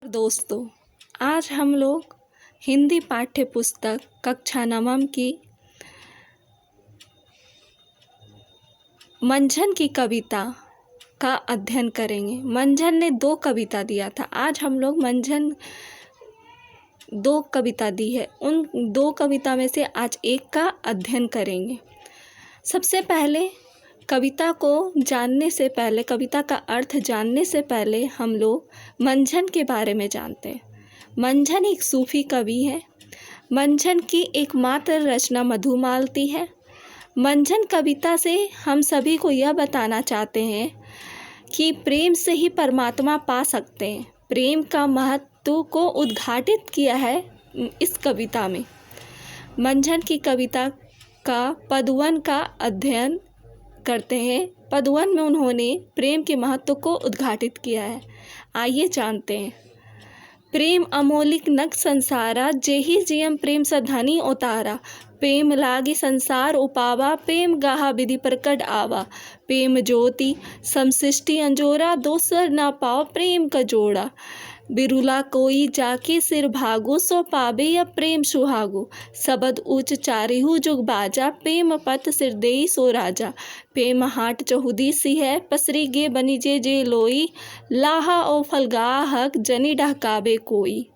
दोस्तों, आज हम लोग हिंदी पाठ्य पुस्तक कक्षा नवम की मंझन की कविता का अध्ययन करेंगे। मंझन ने 2 कविता दिया था। आज हम लोग मंझन 2 कविता दी है, उन 2 कविता में से आज एक का अध्ययन करेंगे। सबसे पहले कविता को जानने से पहले, कविता का अर्थ जानने से पहले हम लोग मंझन के बारे में जानते हैं। मंझन एक सूफी कवि है। मंझन की एकमात्र रचना मधुमालती है। मंझन कविता से हम सभी को यह बताना चाहते हैं कि प्रेम से ही परमात्मा पा सकते हैं। प्रेम का महत्व को उद्घाटित किया है इस कविता में। मंझन की कविता का पदवन का अध्ययन करते हैं। पदवन में उन्होंने प्रेम के महत्व को उद्घाटित किया है। आइए जानते हैं। प्रेम अमोलिक नग संसारा, जेहि जियम प्रेम सधनी उतारा। प्रेम लागी संसार उपावा, प्रेम गाहा विधि प्रकट आवा। प्रेम ज्योति समसृष्टि अंजोरा, दोसर ना पाओ प्रेम का जोड़ा। बिरुला कोई जाके सिर भागो, सो पाबे या प्रेम सुहागो। सबद ऊंच चारिहु जुग बाजा, प्रेम पत सिर देई सो राजा। प्रेम हाट चहुदी सी है, पसरी गे बनी जे लोई। लाहा ओ फलगाहक जनी डहकाबे कोई।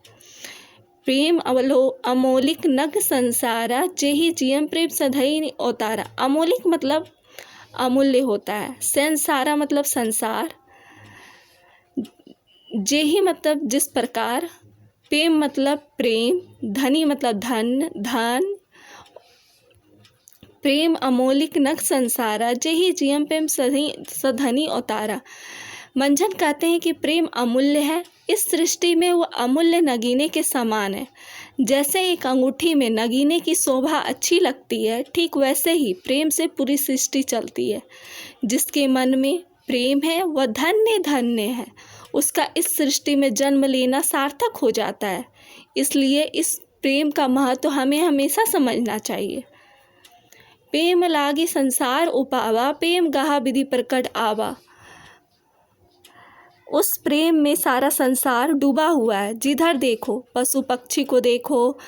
प्रेम अमोलिक नग संसारा, जेहि जियम प्रेम सधई उतारा। अमोलिक मतलब अमूल्य होता है। संसारा मतलब संसार। जेहि मतलब जिस प्रकार। प्रेम मतलब प्रेम। धनी मतलब धन। प्रेम अमोलिक नग संसारा, जेहि जियम प्रेम सधनी उतारा। मंझन कहते हैं कि प्रेम अमूल्य है। इस सृष्टि में वो अमूल्य नगीने के समान है। जैसे एक अंगूठी में नगीने की शोभा अच्छी लगती है, ठीक वैसे ही प्रेम से पूरी सृष्टि चलती है। जिसके मन में प्रेम है वह धन्य धन्य है। उसका इस सृष्टि में जन्म लेना सार्थक हो जाता है। इसलिए इस प्रेम का महत्व हमें हमेशा समझना चाहिए। प्रेम लागी संसार उपावा, प्रेम गाहा विधि प्रकट आवा। उस प्रेम में सारा संसार डूबा हुआ है। जिधर देखो, पशु पक्षी को देखो,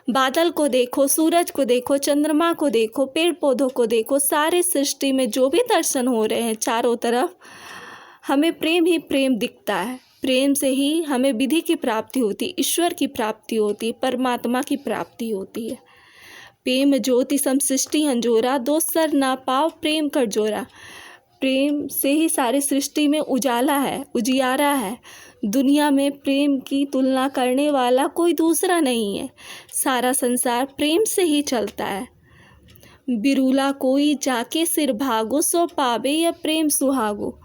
बादल को देखो, सूरज को देखो, चंद्रमा को देखो, पेड़ पौधों को देखो, सारे सृष्टि में जो भी दर्शन हो रहे हैं चारों तरफ, हमें प्रेम ही प्रेम दिखता है। प्रेम से ही हमें विधि की प्राप्ति होती, ईश्वर की प्राप्ति होती, परमात्मा की प्राप्ति होती है। प्रेम ज्योति समसृष्टि अंजोरा, दोसर ना पाओ प्रेम कर जोरा। प्रेम से ही सारी सृष्टि में उजाला है, उजियारा है। दुनिया में प्रेम की तुलना करने वाला कोई दूसरा नहीं है। सारा संसार प्रेम से ही चलता है। बिरुला कोई जाके सिर भागो, सो पावे या प्रेम सुहागो।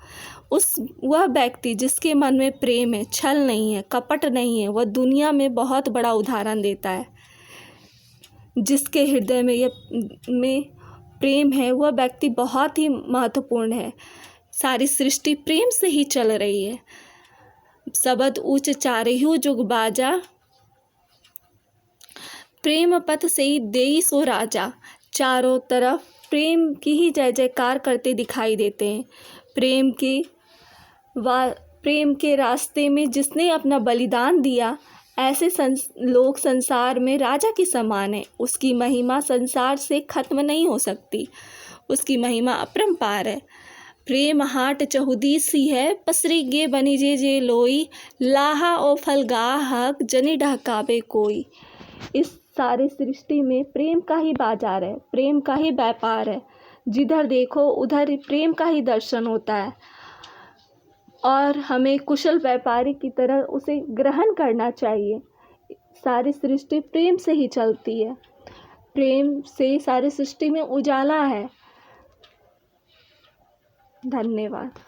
वह व्यक्ति जिसके मन में प्रेम है, छल नहीं है, कपट नहीं है, वह दुनिया में बहुत बड़ा उदाहरण देता है। जिसके हृदय में प्रेम है वह व्यक्ति बहुत ही महत्वपूर्ण है। सारी सृष्टि प्रेम से ही चल रही है। सबद ऊंच चारिहु जुग बाजा, प्रेम पथ से ही देई सो राजा। चारों तरफ प्रेम की ही जय जयकार करते दिखाई देते हैं। प्रेम के रास्ते में जिसने अपना बलिदान दिया, ऐसे लोग संसार में राजा के समान है। उसकी महिमा संसार से खत्म नहीं हो सकती। उसकी महिमा अपरंपार है। प्रेम हाट चहुदी सी है, पसरी गे बनी जे लोई। लाहा ओ फलगाहक जनी डहकाबे कोई। इस सारी सृष्टि में प्रेम का ही बाजार है, प्रेम का ही व्यापार है। जिधर देखो उधर प्रेम का ही दर्शन होता है और हमें कुशल व्यापारी की तरह उसे ग्रहण करना चाहिए। सारी सृष्टि प्रेम से ही चलती है। प्रेम से सारी सृष्टि में उजाला है। धन्यवाद।